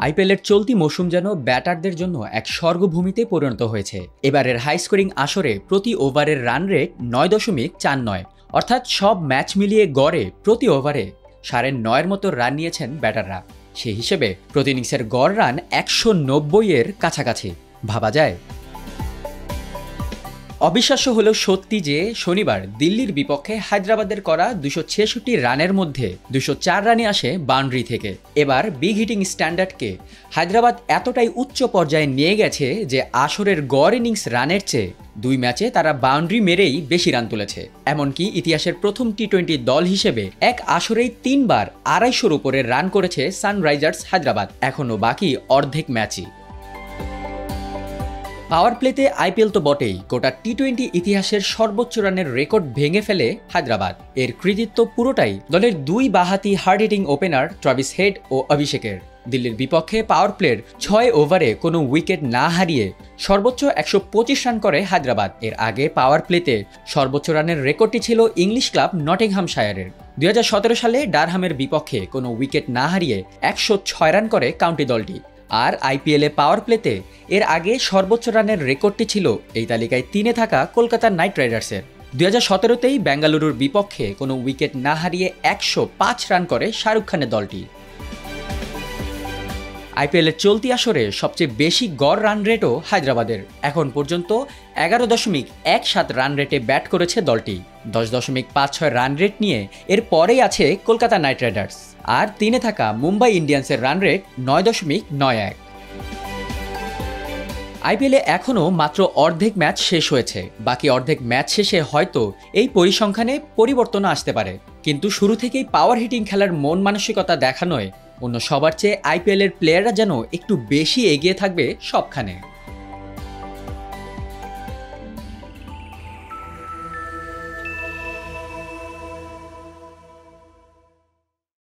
আইপিএলের চলতি মৌসুম যেন ব্যাটারদের জন্য এক স্বর্গভূমিতে পরিণত হয়েছে। এবারের হাই স্কোরিং আসরে প্রতি ওভারের রান রেট ৯.৪৯, অর্থাৎ সব ম্যাচ মিলিয়ে গড়ে প্রতি ওভারে ৯.৫ মতো রান নিয়েছেন ব্যাটাররা। সে হিসেবে প্রতি ইনিংসের গড় রান ১৯০-এর কাছাকাছি। ভাবা যায়? অবিশ্বাস্য হলেও সত্যি যে শনিবার দিল্লির বিপক্ষে হায়দ্রাবাদের করা ২৬৬ রানের মধ্যে ২০৪ রানই আসে বাউন্ডারি থেকে। এবার বিগ হিটিং স্ট্যান্ডার্ডকে হায়দ্রাবাদ এতটাই উচ্চ পর্যায়ে নিয়ে গেছে যে আসরের গড় ইনিংস রানের চেয়ে ২ ম্যাচে তারা বাউন্ডারি মেরেই বেশি রান তুলেছে। এমনকি ইতিহাসের প্রথম টি-20 দল হিসেবে এক আসরেই ৩ বার ২৫০-র উপরে রান করেছে সানরাইজার্স হায়দ্রাবাদ। এখনও বাকি অর্ধেক ম্যাচই। পাওয়ার প্লেতে আইপিএল তো বটেই, গোটা টি-20 ইতিহাসের সর্বোচ্চ রানের রেকর্ড ভেঙে ফেলে হায়দ্রাবাদ। এর কৃতিত্ব পুরোটাই দলের ২ বাঁহাতি hard hitting opener Travis Head ও অভিষেকের। দিল্লির বিপক্ষে পাওয়ার প্লের ৬ ওভারে কোনো উইকেট না হারিয়ে সর্বোচ্চ ১২৫ রান করে হায়দ্রাবাদ। এর আগে পাওয়ার প্লেতে সর্বোচ্চ রানের রেকর্ডটি ছিল ইংলিশ ক্লাব নটিংহ্যামশায়ারের। ২০১৭ সালে ডারহামের বিপক্ষে কোনো উইকেট না হারিয়ে ১০৬ রান করে কাউন্টি দলটি। আর আইপিএলে পাওয়ার প্লেতে এর আগে সর্বোচ্চ রানের রেকর্ডটি ছিল এই তালিকায় ৩-এ থাকা কলকাতা নাইট রাইডার্সের। ২০১৭তেই বেঙ্গালুরুর বিপক্ষে কোনো উইকেট না হারিয়ে ১০৫ রান করে শাহরুখ খানের দলটি। আইপিএলের চলতি আসরে সবচেয়ে বেশি গড় রান রেটও হায়দ্রাবাদের। এখন পর্যন্ত ১১.১৭ রান রেটে ব্যাট করেছে দলটি। ১০.৫৬ রান রেট নিয়ে এর পরেই আছে কলকাতা নাইট রাইডার্স। আর ৩-এ থাকা মুম্বাই ইন্ডিয়ান্সের রান রেট ৯.৯১। আইপিএলে এখনও মাত্র অর্ধেক ম্যাচ শেষ হয়েছে। বাকি অর্ধেক ম্যাচ শেষে হয়তো এই পরিসংখ্যানে পরিবর্তন আসতে পারে, কিন্তু শুরু থেকেই পাওয়ার হিটিং খেলার মন মানসিকতা দেখানোয় অন্য সবার চেয়ে আইপিএলের প্লেয়াররা যেন একটু বেশি এগিয়ে থাকবে সবখানে।